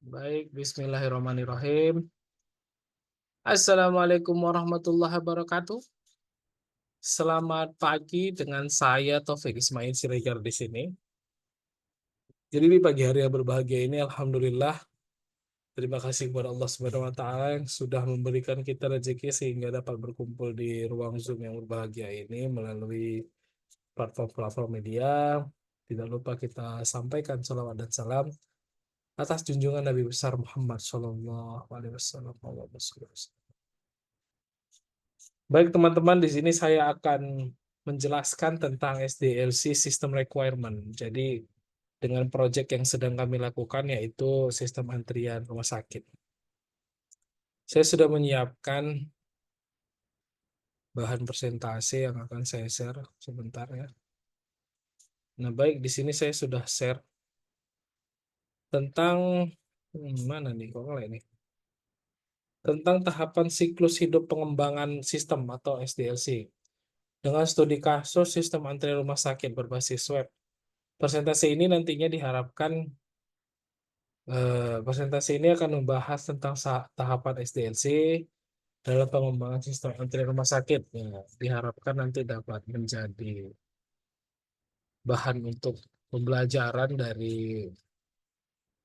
Baik, bismillahirrahmanirrahim. Assalamualaikum warahmatullahi wabarakatuh. Selamat pagi dengan saya Taufik Ismail Siregar di sini. Jadi di pagi hari yang berbahagia ini, alhamdulillah, terima kasih kepada Allah Subhanahu wa taala yang sudah memberikan kita rezeki sehingga dapat berkumpul di ruang Zoom yang berbahagia ini melalui platform-platform media. Tidak lupa kita sampaikan salawat dan salam atas junjungan Nabi besar Muhammad Shallallahu Alaihi Wasallam. Baik teman-teman, di sini saya akan menjelaskan tentang SDLC System Requirement. Jadi dengan proyek yang sedang kami lakukan yaitu sistem antrian rumah sakit. Saya sudah menyiapkan bahan presentasi yang akan saya share sebentar ya. Nah, baik, di sini saya sudah share tentang mana nih kok nggak ini? Tentang tahapan siklus hidup pengembangan sistem atau SDLC dengan studi kasus sistem antrian rumah sakit berbasis web. Presentasi ini nantinya diharapkan presentasi ini akan membahas tentang tahapan SDLC dalam pengembangan sistem antrian rumah sakit. Ya, diharapkan nanti dapat menjadi bahan untuk pembelajaran dari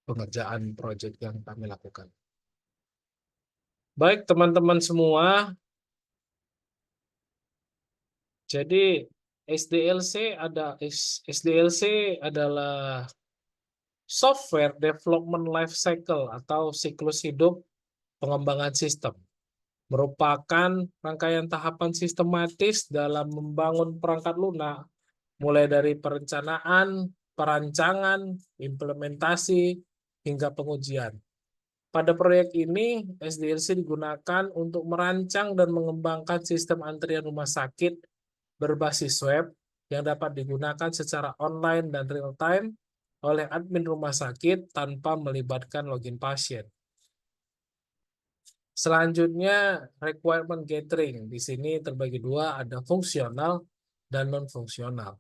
pengerjaan proyek yang kami lakukan. Baik teman-teman semua, jadi SDLC adalah Software Development Life Cycle atau siklus hidup pengembangan sistem. Merupakan rangkaian tahapan sistematis dalam membangun perangkat lunak, mulai dari perencanaan, perancangan, implementasi, hingga pengujian. Pada proyek ini, SDLC digunakan untuk merancang dan mengembangkan sistem antrian rumah sakit berbasis web yang dapat digunakan secara online dan real-time oleh admin rumah sakit tanpa melibatkan login pasien. Selanjutnya, requirement gathering. Di sini terbagi dua, ada fungsional dan non-fungsional.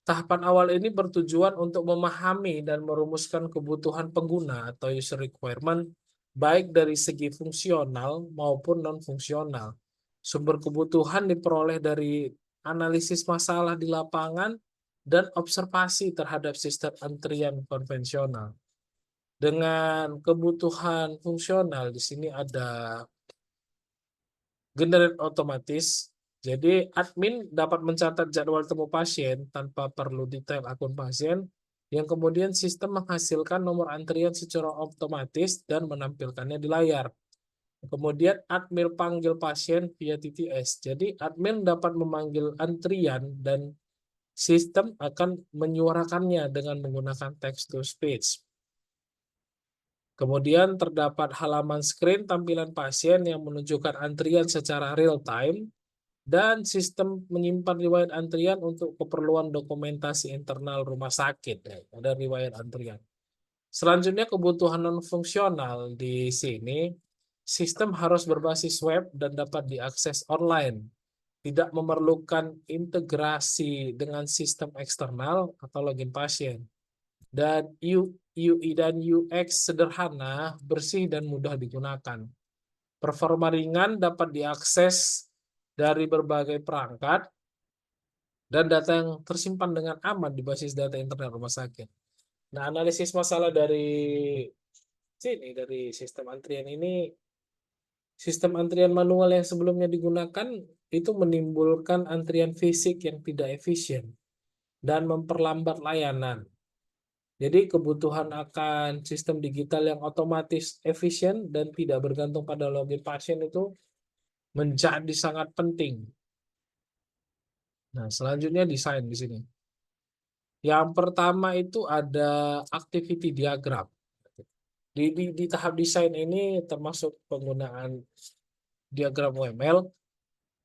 Tahapan awal ini bertujuan untuk memahami dan merumuskan kebutuhan pengguna atau user requirement, baik dari segi fungsional maupun non-fungsional. Sumber kebutuhan diperoleh dari analisis masalah di lapangan dan observasi terhadap sistem antrian konvensional. Dengan kebutuhan fungsional, di sini ada generate otomatis. Jadi admin dapat mencatat jadwal temu pasien tanpa perlu detail akun pasien, yang kemudian sistem menghasilkan nomor antrian secara otomatis dan menampilkannya di layar. Kemudian admin panggil pasien via TTS. Jadi admin dapat memanggil antrian dan sistem akan menyuarakannya dengan menggunakan text to speech. Kemudian terdapat halaman screen tampilan pasien yang menunjukkan antrian secara real time dan sistem menyimpan riwayat antrian untuk keperluan dokumentasi internal rumah sakit. Ada riwayat antrian. Selanjutnya kebutuhan non-fungsional di sini, sistem harus berbasis web dan dapat diakses online. Tidak memerlukan integrasi dengan sistem eksternal atau login pasien. Dan UI dan UX sederhana, bersih, dan mudah digunakan. Performa ringan dapat diakses dari berbagai perangkat dan data yang tersimpan dengan aman di basis data internet rumah sakit. Nah, analisis masalah dari sistem antrian ini, sistem antrian manual yang sebelumnya digunakan itu menimbulkan antrian fisik yang tidak efisien dan memperlambat layanan. Jadi kebutuhan akan sistem digital yang otomatis, efisien, dan tidak bergantung pada login pasien itu menjadi sangat penting. Nah, selanjutnya desain di sini. Yang pertama itu ada activity diagram. Di tahap desain ini termasuk penggunaan diagram UML,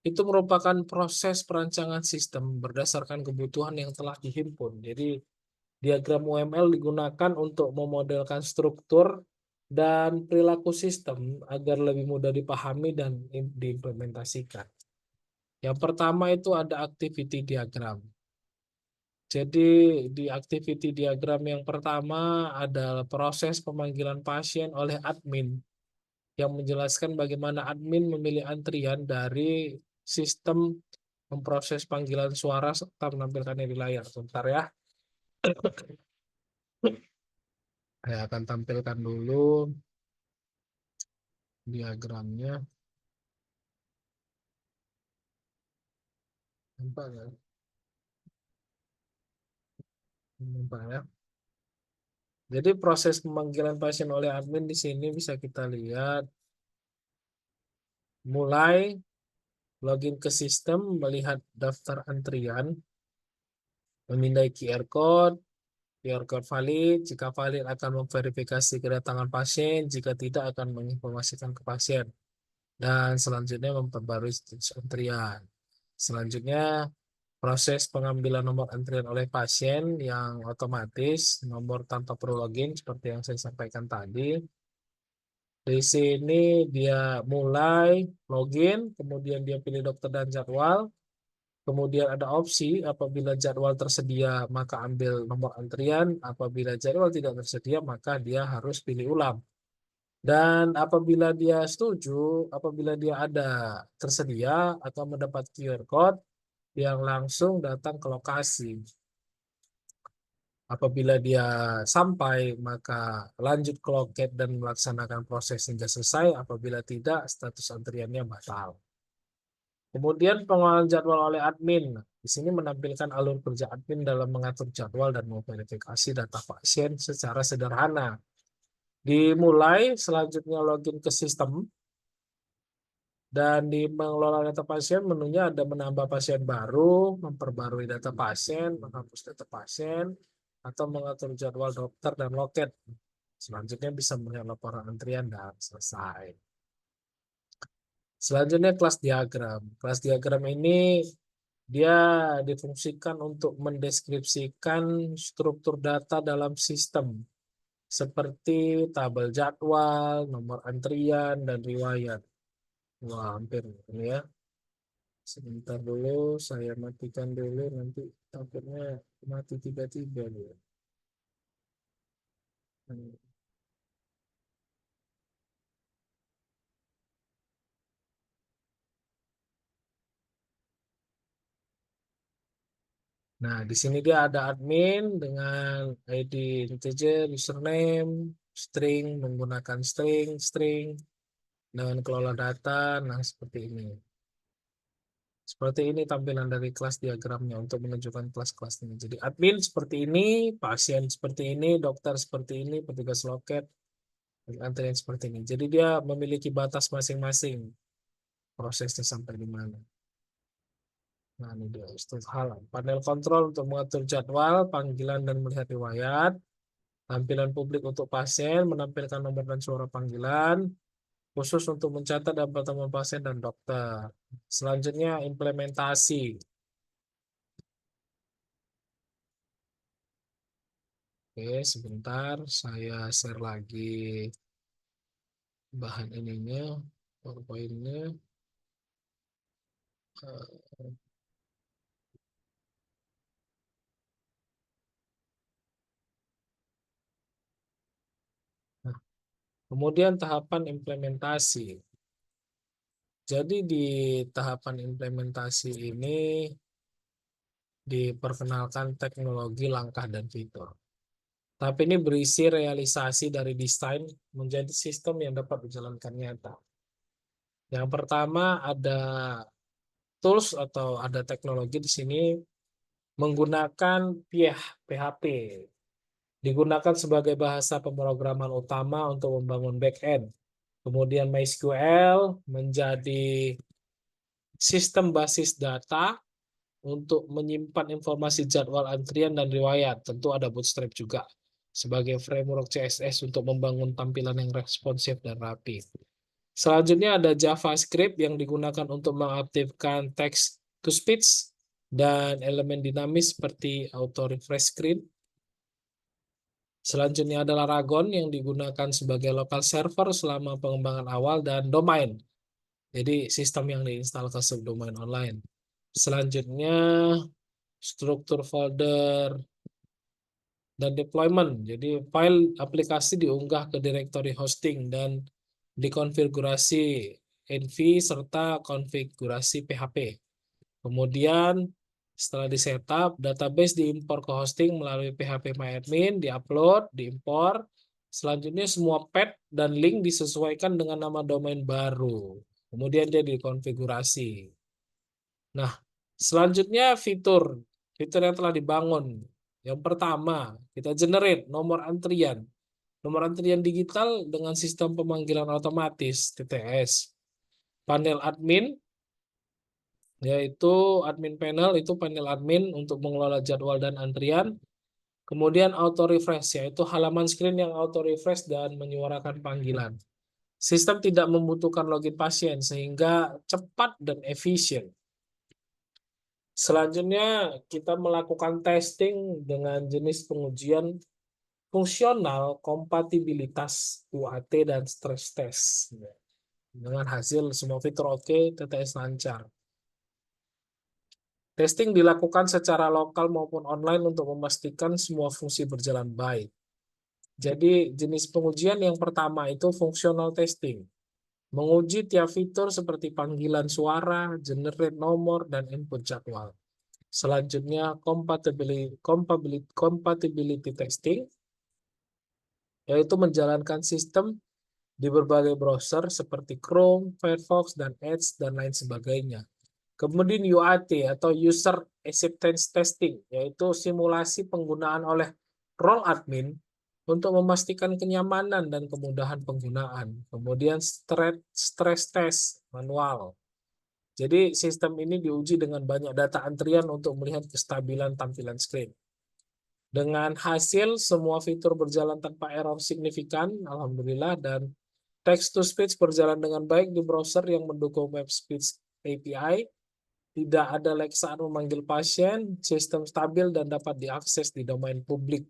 itu merupakan proses perancangan sistem berdasarkan kebutuhan yang telah dihimpun. Jadi diagram UML digunakan untuk memodelkan struktur dan perilaku sistem agar lebih mudah dipahami dan diimplementasikan. Yang pertama itu ada activity diagram. Jadi di activity diagram yang pertama adalah proses pemanggilan pasien oleh admin yang menjelaskan bagaimana admin memilih antrian dari sistem memproses panggilan suara serta menampilkannya di layar. Sebentar ya, saya akan tampilkan dulu diagramnya. Nampak nggak? Nampak ya. Jadi proses pemanggilan pasien oleh admin di sini bisa kita lihat mulai login ke sistem, melihat daftar antrian, memindai QR code valid, jika valid akan memverifikasi kedatangan pasien, jika tidak akan menginformasikan ke pasien. Dan selanjutnya memperbarui status antrian. Selanjutnya proses pengambilan nomor antrian oleh pasien yang otomatis, nomor tanpa perlu login seperti yang saya sampaikan tadi. Di sini dia mulai login, kemudian dia pilih dokter dan jadwal. Kemudian ada opsi apabila jadwal tersedia maka ambil nomor antrian, apabila jadwal tidak tersedia maka dia harus pilih ulang. Dan apabila dia setuju, apabila dia ada tersedia akan mendapat QR code yang langsung datang ke lokasi. Apabila dia sampai maka lanjut ke loket dan melaksanakan proses hingga selesai. Apabila tidak, status antriannya batal. Kemudian pengelolaan jadwal oleh admin. Di sini menampilkan alur kerja admin dalam mengatur jadwal dan memverifikasi data pasien secara sederhana. Dimulai selanjutnya login ke sistem dan di mengelola data pasien menunya ada menambah pasien baru, memperbarui data pasien, menghapus data pasien, atau mengatur jadwal dokter dan loket. Selanjutnya bisa melihat laporan antrian dan selesai. Selanjutnya kelas diagram. Kelas diagram ini dia difungsikan untuk mendeskripsikan struktur data dalam sistem seperti tabel jadwal, nomor antrian, dan riwayat. Wah, hampir ini ya. Sebentar dulu, saya matikan dulu, nanti takutnya mati tiba-tiba dia. Nah, di sini dia ada admin dengan ID integer, username, string, menggunakan string, dengan kelola data, nah seperti ini. Seperti ini tampilan dari kelas diagramnya untuk menunjukkan kelas-kelas ini. Jadi admin seperti ini, pasien seperti ini, dokter seperti ini, petugas loket, antrian seperti ini. Jadi dia memiliki batas masing-masing prosesnya sampai di mana. Nah, ini dia hal. Panel kontrol untuk mengatur jadwal, panggilan dan melihat riwayat. Tampilan publik untuk pasien, menampilkan nomor dan suara panggilan, khusus untuk mencatat dan bertemu pasien dan dokter. Selanjutnya implementasi. Oke, sebentar saya share lagi bahan ininya, PowerPoint-nya. Eh, Nah, kemudian tahapan implementasi. Jadi di tahapan implementasi ini diperkenalkan teknologi, langkah, dan fitur. Tapi ini berisi realisasi dari desain menjadi sistem yang dapat dijalankan nyata. Yang pertama ada tools atau ada teknologi di sini menggunakan PHP. Digunakan sebagai bahasa pemrograman utama untuk membangun backend. Kemudian MySQL menjadi sistem basis data untuk menyimpan informasi jadwal antrian dan riwayat. Tentu ada Bootstrap juga sebagai framework CSS untuk membangun tampilan yang responsif dan rapi. Selanjutnya ada JavaScript yang digunakan untuk mengaktifkan text to speech dan elemen dinamis seperti auto refresh screen. Selanjutnya adalah Ragon yang digunakan sebagai local server selama pengembangan awal dan domain. Jadi sistem yang diinstal ke subdomain online. Selanjutnya struktur folder, dan deployment. Jadi file aplikasi diunggah ke direktori hosting dan dikonfigurasi env serta konfigurasi PHP. Kemudian setelah di setup, database diimpor ke hosting melalui phpMyAdmin, diupload, diimpor. Selanjutnya semua path dan link disesuaikan dengan nama domain baru. Kemudian dia dikonfigurasi. Nah, selanjutnya fitur yang telah dibangun. Yang pertama, kita generate nomor antrian. Nomor antrian digital dengan sistem pemanggilan otomatis, TTS. Panel admin, yaitu admin panel, itu panel admin untuk mengelola jadwal dan antrian. Kemudian auto refresh, yaitu halaman screen yang auto refresh dan menyuarakan panggilan. Sistem tidak membutuhkan login pasien sehingga cepat dan efisien. Selanjutnya kita melakukan testing dengan jenis pengujian fungsional, kompatibilitas, UAT, dan stress test. Dengan hasil semua fitur oke, TTS lancar. Testing dilakukan secara lokal maupun online untuk memastikan semua fungsi berjalan baik. Jadi jenis pengujian yang pertama itu fungsional testing. Menguji tiap fitur seperti panggilan suara, generate nomor, dan input jadwal. Selanjutnya compatibility testing, yaitu menjalankan sistem di berbagai browser seperti Chrome, Firefox, dan Edge, dan lain sebagainya. Kemudian UAT atau User Acceptance Testing, yaitu simulasi penggunaan oleh role admin untuk memastikan kenyamanan dan kemudahan penggunaan. Kemudian stress test manual. Jadi sistem ini diuji dengan banyak data antrian untuk melihat kestabilan tampilan screen. Dengan hasil semua fitur berjalan tanpa error signifikan, alhamdulillah, dan text to speech berjalan dengan baik di browser yang mendukung web speech API. Tidak ada lag saat memanggil pasien, sistem stabil dan dapat diakses di domain publik.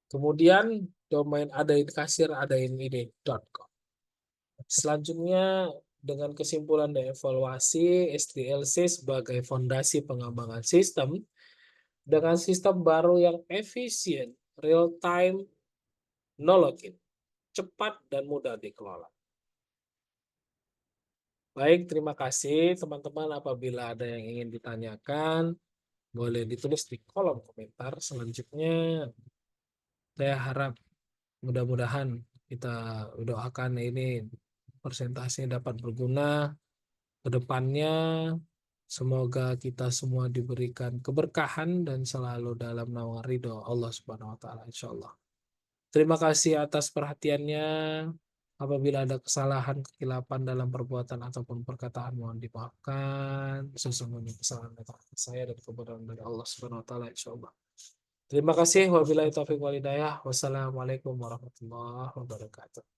Kemudian domain adain-kasir-adain-id.com. Selanjutnya dengan kesimpulan dan evaluasi, SDLC sebagai fondasi pengembangan sistem dengan sistem baru yang efisien, real time, no login, cepat dan mudah dikelola. Baik, terima kasih teman-teman. Apabila ada yang ingin ditanyakan, boleh ditulis di kolom komentar. Selanjutnya, saya harap mudah-mudahan kita doakan ini presentasinya dapat berguna ke depannya. Semoga kita semua diberikan keberkahan dan selalu dalam naungan ridho Allah Subhanahu wa taala insyaallah. Terima kasih atas perhatiannya. Apabila ada kesalahan, kekilapan dalam perbuatan ataupun perkataan mohon dimaafkan. Sesungguhnya kesalahan datang dari saya dan kebenaran dari Allah Subhanahu wa taala insyaallah. Terima kasih. Wabillahi taufiq wal hidayah. Wassalamualaikum warahmatullahi wabarakatuh.